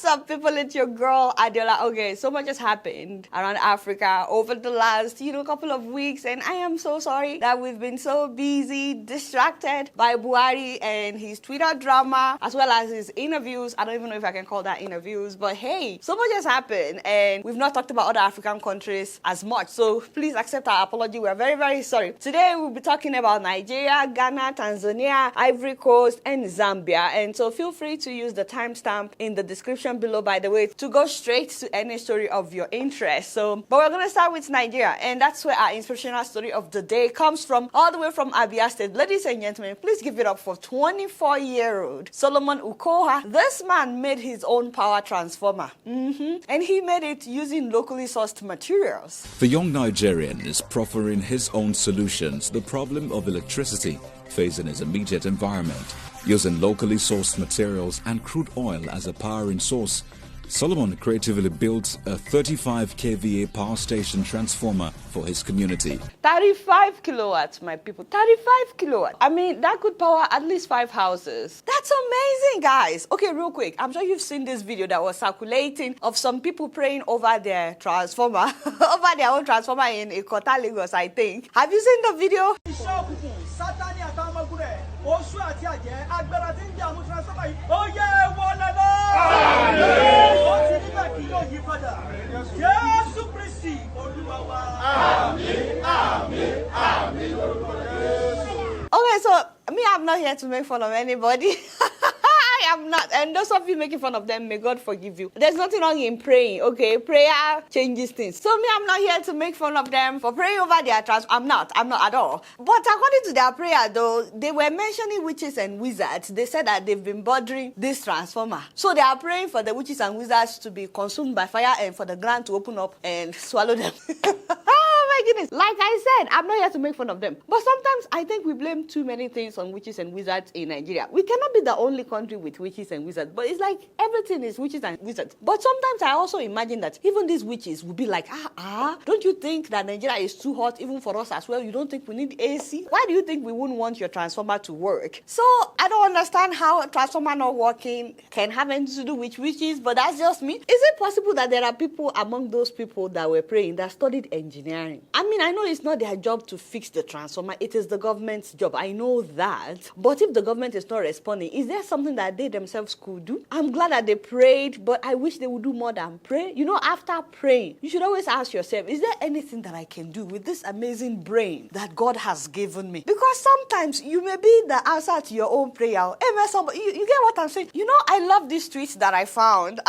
up, people? It's your girl, Adela. Okay, so much has happened around Africa over the last, couple of weeks, and I am so sorry that we've been so busy, distracted by Buhari and his Twitter drama, as well as his interviews. I don't even know if I can call that interviews, but hey, so much has happened, and we've not talked about other African countries as much, so please accept our apology. We're very, very sorry. Today, we'll be talking about Nigeria, Ghana, Tanzania, Ivory Coast, and Zambia, and so feel free to use the timestamp in the description below, by the way, to go straight to any story of your interest. But we're going to start with Nigeria, and that's where our inspirational story of the day comes from, all the way from Abia State. Ladies and gentlemen, please give it up for 24-year-old Solomon Ukoha. This man made his own power transformer, and he made it using locally sourced materials. The young Nigerian is proffering his own solutions to the problem of electricity facing his immediate environment. Using locally sourced materials and crude oil as a powering source, Solomon creatively built a 35 kVA power station transformer for his community. 35 kilowatts, my people. 35 kilowatts. I mean, that could power at least 5 houses. That's amazing, guys. Okay, real quick. I'm sure you've seen this video that was circulating of some people praying over their transformer, over their own transformer in Ikota, Lagos, I think. Have you seen the video? Okay, so me, I'm not here to make fun of anybody. I am not. And those of you making fun of them, may God forgive you. There's nothing wrong in praying, okay? Prayer changes things. So me, I'm not here to make fun of them for praying over their I'm not at all. But according to their prayer, though, they were mentioning witches and wizards. They said that they've been bothering this transformer. So they are praying for the witches and wizards to be consumed by fire and for the ground to open up and swallow them. Oh my goodness. Like I said, I'm not here to make fun of them. But sometimes I think we blame too many things on witches and wizards in Nigeria. We cannot be the only country with witches and wizards, but it's like everything is witches and wizards. But sometimes I also imagine that even these witches would be like, don't you think that Nigeria is too hot even for us as well? You don't think we need AC? Why do you think we wouldn't want your transformer to work? So I don't understand how a transformer not working can have anything to do with witches, but that's just me. Is it possible that there are people among those people that were praying that studied engineering? I mean, I know it's not their job to fix the transformer. It is the government's job. I know that. But if the government is not responding, is there something that they themselves could do? I'm glad that they prayed, but I wish they would do more than pray. After praying, you should always ask yourself, is there anything that I can do with this amazing brain that God has given me? Because sometimes you may be the answer to your own prayer. You get what I'm saying? I love these tweets that I found.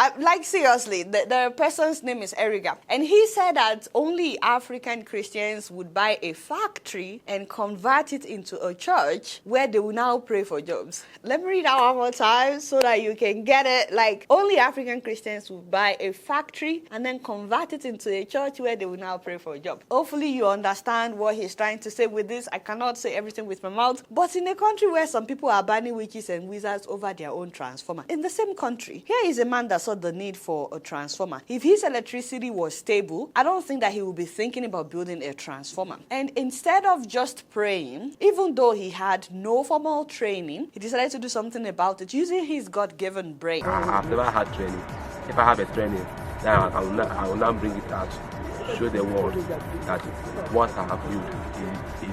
Seriously, the person's name is Eriga. And he said that only African Christians would buy a factory and convert it into a church where they will now pray for jobs. Let me read that one more time so that you can get it. Like, only African Christians will buy a factory and then convert it into a church where they will now pray for a job. Hopefully you understand what he's trying to say with this. I cannot say everything with my mouth, but in a country where some people are banning witches and wizards over their own transformer, in the same country, here is a man that saw the need for a transformer. If his electricity was stable, I don't think that he would be thinking about building a transformer. And instead of just praying, even though he had no formal training, he decided to do something about it using his God-given brain. I've never had training. If I have a training, then I will now bring it out. Show the world that what I have built,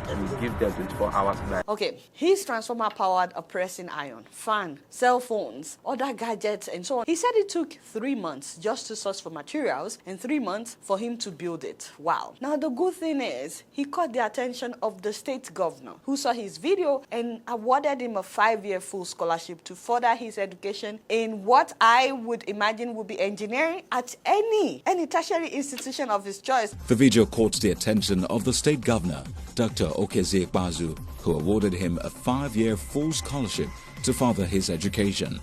it will give them 24 hours a night. Okay, his transformer powered a pressing iron, fan, cell phones, other gadgets, and so on. He said it took 3 months just to source for materials and 3 months for him to build it. Wow. Now, the good thing is, he caught the attention of the state governor, who saw his video and awarded him a 5-year full scholarship to further his education in what I would imagine would be engineering at any tertiary institution of his choice. The video caught the attention of the state governor, Dr. Okezie Ikpeazu, who awarded him a 5-year full scholarship to further his education.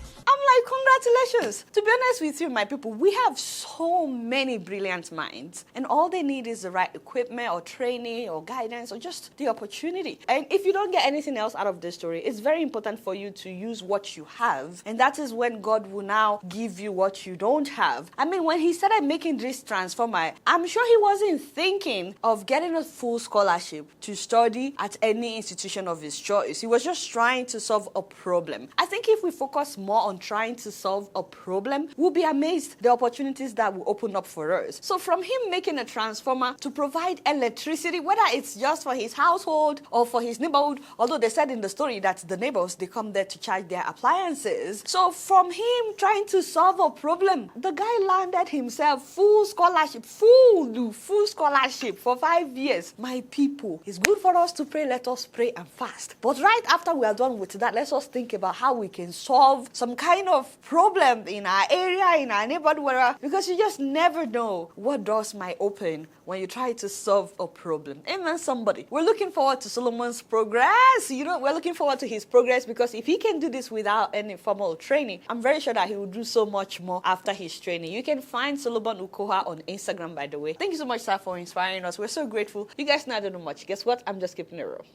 Congratulations. To be honest with you, my people, we have so many brilliant minds, and all they need is the right equipment or training or guidance or just the opportunity. And if you don't get anything else out of this story, it's very important for you to use what you have, and that is when God will now give you what you don't have. I mean, when he started making this transformer, I'm sure he wasn't thinking of getting a full scholarship to study at any institution of his choice. He was just trying to solve a problem. I think if we focus more on trying to solve solve a problem, we'll be amazed the opportunities that will open up for us. So from him making a transformer to provide electricity, whether it's just for his household or for his neighborhood, although they said in the story that the neighbors, they come there to charge their appliances. So from him trying to solve a problem, the guy landed himself full scholarship for 5 years. My people, it's good for us to pray. Let us pray and fast. But right after we are done with that, let's us think about how we can solve some kind of problem in our area, in our neighborhood, wherever, because you just never know what doors might open when you try to solve a problem. Amen, somebody. We're looking forward to Solomon's progress. We're looking forward to his progress, because if he can do this without any formal training, I'm very sure that he will do so much more after his training. You can find Solomon Ukoha on Instagram, by the way. Thank you so much, sir, for inspiring us. We're so grateful. You guys know I don't know much. Guess what? I'm just keeping it real.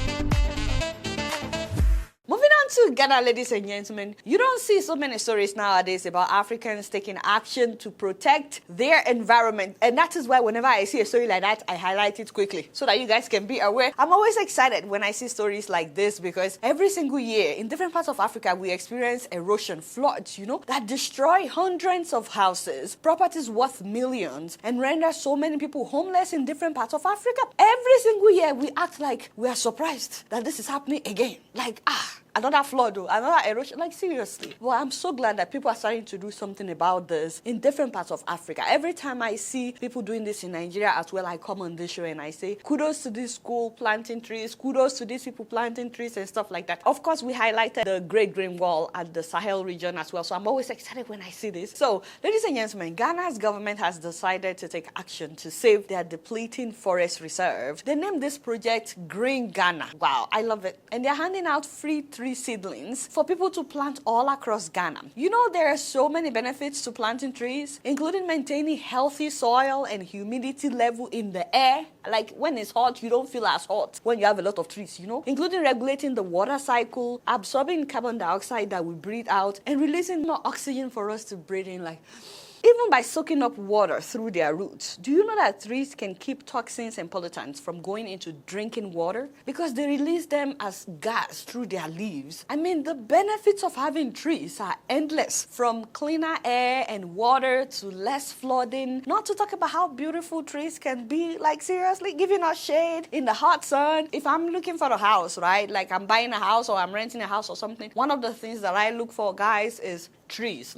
Moving on to Ghana, ladies and gentlemen, you don't see so many stories nowadays about Africans taking action to protect their environment. And that is why whenever I see a story like that, I highlight it quickly so that you guys can be aware. I'm always excited when I see stories like this, because every single year in different parts of Africa, we experience erosion, floods, that destroy hundreds of houses, properties worth millions, and render so many people homeless in different parts of Africa. Every single year, we act like we are surprised that this is happening again. Like, another flood, another erosion, like seriously. Well, I'm so glad that people are starting to do something about this in different parts of Africa. Every time I see people doing this in Nigeria as well, I come on this show and I say, kudos to this school planting trees, kudos to these people planting trees and stuff like that. Of course, we highlighted the Great Green Wall at the Sahel region as well, so I'm always excited when I see this. So, ladies and gentlemen, Ghana's government has decided to take action to save their depleting forest reserve. They named this project Green Ghana. Wow, I love it. And they're handing out free tree seedlings for people to plant all across Ghana. There are so many benefits to planting trees, including maintaining healthy soil and humidity level in the air. Like when it's hot, you don't feel as hot when you have a lot of trees, including regulating the water cycle, absorbing carbon dioxide that we breathe out, and releasing more oxygen for us to breathe in, even by soaking up water through their roots. Do you know that trees can keep toxins and pollutants from going into drinking water? Because they release them as gas through their leaves. The benefits of having trees are endless. From cleaner air and water to less flooding. Not to talk about how beautiful trees can be. Seriously, giving us shade in the hot sun. If I'm looking for a house, right? I'm buying a house or I'm renting a house or something. One of the things that I look for, guys, is trees.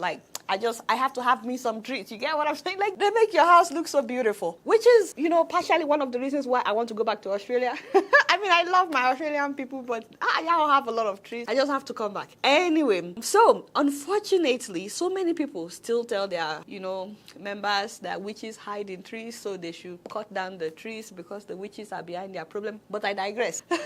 I have to have me some trees. You get what I'm saying? They make your house look so beautiful, which is, partially one of the reasons why I want to go back to Australia. I love my Australian people, but y'all have a lot of trees. I just have to come back. Anyway, so unfortunately, so many people still tell their, members that witches hide in trees, so they should cut down the trees because the witches are behind their problem. But I digress. I'm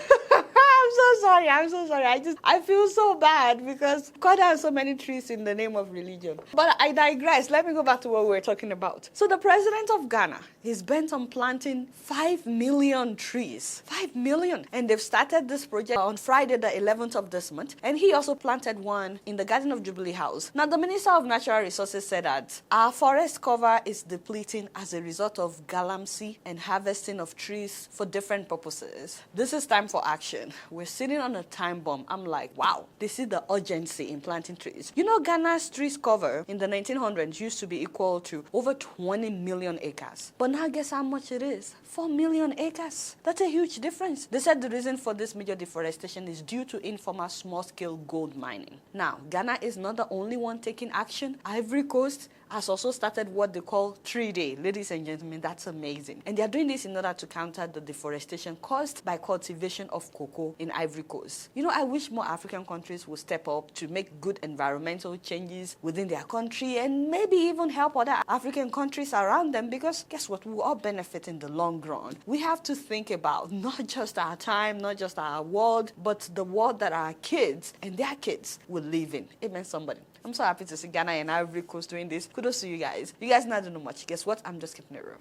so sorry. I feel so bad because cut down so many trees in the name of religion. But I digress. Let me go back to what we were talking about. So the president of Ghana is bent on planting 5 million trees. 5 million. And they've started this project on Friday, the 11th of this month. And he also planted one in the Garden of Jubilee House. Now, the Minister of Natural Resources said that our forest cover is depleting as a result of galamsey and harvesting of trees for different purposes. This is time for action. We're sitting on a time bomb. I'm like, wow, they see the urgency in planting trees. Ghana's trees cover in the 1900s used to be equal to over 20 million acres. But now guess how much it is? 4 million acres. That's a huge difference. They said the reason for this major deforestation is due to informal small-scale gold mining. Now, Ghana is not the only one taking action. Ivory Coast has also started what they call Tree Day. Ladies and gentlemen, that's amazing. And they are doing this in order to counter the deforestation caused by cultivation of cocoa in Ivory Coast. I wish more African countries would step up to make good environmental changes within their country and maybe even help other African countries around them, because guess what? We all benefit in the long run. We have to think about not just our time, not just our world, but the world that our kids and their kids will live in. Amen, somebody. I'm so happy to see Ghana and Ivory Coast doing this. Kudos to you guys. You guys not know much. Guess what? I'm just keeping it real.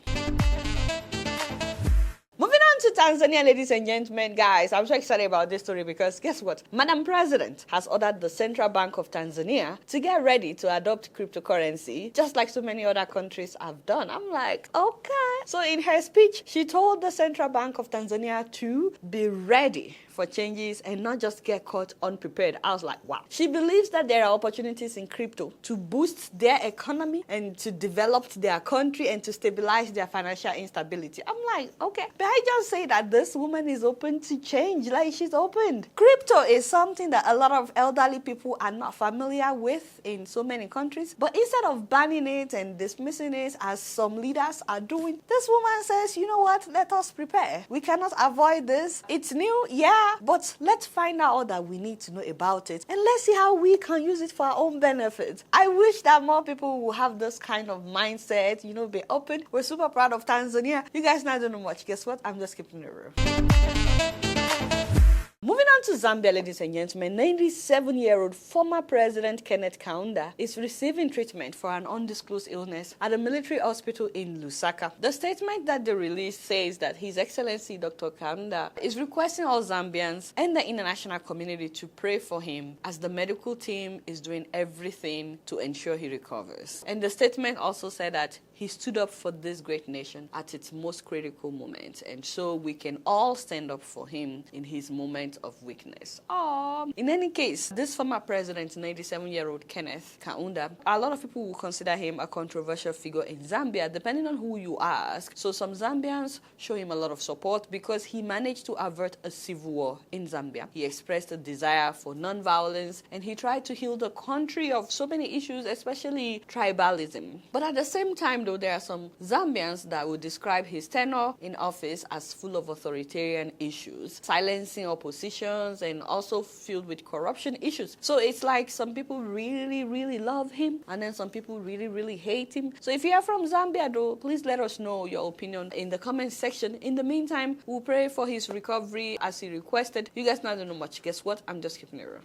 Moving on to Tanzania, ladies and gentlemen, guys, I'm so excited about this story because guess what? Madam President has ordered the Central Bank of Tanzania to get ready to adopt cryptocurrency, just like so many other countries have done. I'm like, okay. So in her speech, she told the Central Bank of Tanzania to be ready for changes and not just get caught unprepared. I was like, wow. She believes that there are opportunities in crypto to boost their economy and to develop their country and to stabilize their financial instability. I'm like, okay. But I just say that this woman is open to change. Like, she's opened. Crypto is something that a lot of elderly people are not familiar with in so many countries. But instead of banning it and dismissing it as some leaders are doing, this woman says, you know what? Let us prepare. We cannot avoid this. It's new, yeah. But let's find out all that we need to know about it and let's see how we can use it for our own benefit. I wish that more people will have this kind of mindset, you know, be open. We're super proud of Tanzania. You guys now don't know much. Guess what? I'm just keeping it real. Moving on to Zambia, ladies and gentlemen, 97-year-old former President Kenneth Kaunda is receiving treatment for an undisclosed illness at a military hospital in Lusaka. The statement that they released says that His Excellency Dr. Kaunda is requesting all Zambians and the international community to pray for him as the medical team is doing everything to ensure he recovers. And the statement also said that he stood up for this great nation at its most critical moment, and so we can all stand up for him in his moment of weakness. In any case, this former president, 97-year-old Kenneth Kaunda, a lot of people will consider him a controversial figure in Zambia, depending on who you ask. So some Zambians show him a lot of support because he managed to avert a civil war in Zambia. He expressed a desire for non-violence, and he tried to heal the country of so many issues, especially tribalism. But at the same time, though, there are some Zambians that would describe his tenure in office as full of authoritarian issues, silencing oppositions, and also filled with corruption issues. So it's like some people really, really love him, and then some people really, really hate him. So if you are from Zambia, though, please let us know your opinion in the comment section. In the meantime, we'll pray for his recovery as he requested. You guys now don't know much. Guess what? I'm just keeping it real.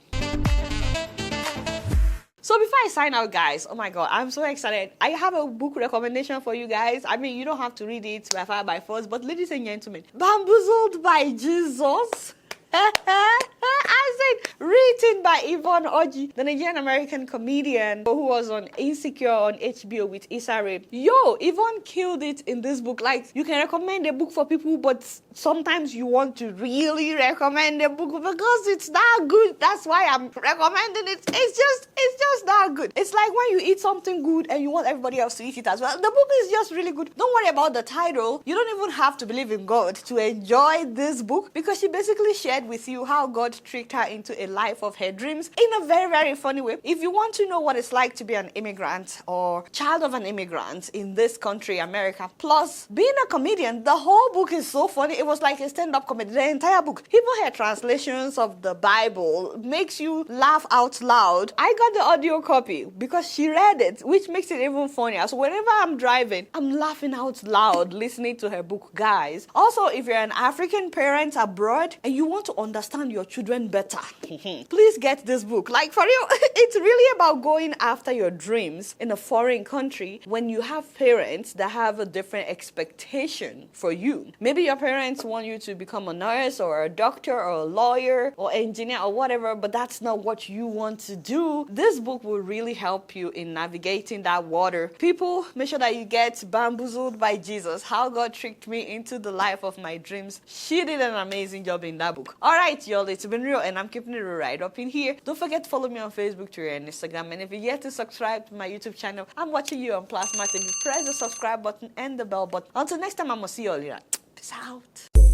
So before I sign out, guys, oh my God, I'm so excited. I have a book recommendation for you guys. I mean, you don't have to read it by fire by force, but ladies and gentlemen, Bamboozled by Jesus. I said, written by Yvonne Oji, the Nigerian American comedian who was on Insecure on HBO with Issa Rae. Yo, Yvonne killed it in this book. Like, you can recommend a book for people, but sometimes you want to really recommend a book because it's that good. That's why I'm recommending it. It's just that good. It's like when you eat something good and you want everybody else to eat it as well. The book is just really good. Don't worry about the title. You don't even have to believe in God to enjoy this book, because she basically shared with you how God tricked her into a life of her dreams in a very, very funny way. If you want to know what it's like to be an immigrant or child of an immigrant in this country, America, plus being a comedian, the whole book is so funny. It was like a stand-up comedy, the entire book. Even her translations of the Bible makes you laugh out loud. I got the audio copy because she read it, which makes it even funnier. So whenever I'm driving, I'm laughing out loud listening to her book, guys. Also, if you're an African parent abroad and you want to understand your children better, please get this book. Like, for real, it's really about going after your dreams in a foreign country when you have parents that have a different expectation for you. Maybe your parents want you to become a nurse or a doctor or a lawyer or engineer or whatever, but that's not what you want to do. This book will really help you in navigating that water. People, make sure that you get Bamboozled by Jesus, How God Tricked Me into the Life of My Dreams. She did an amazing job in that book. Alright, y'all, it's been real and I'm keeping it right up in here. Don't forget to follow me on Facebook, Twitter, and Instagram. And if you're yet to subscribe to my YouTube channel, I'm watching you on Plasma TV. Press the subscribe button and the bell button. Until next time, I'm gonna see you all later. Peace out.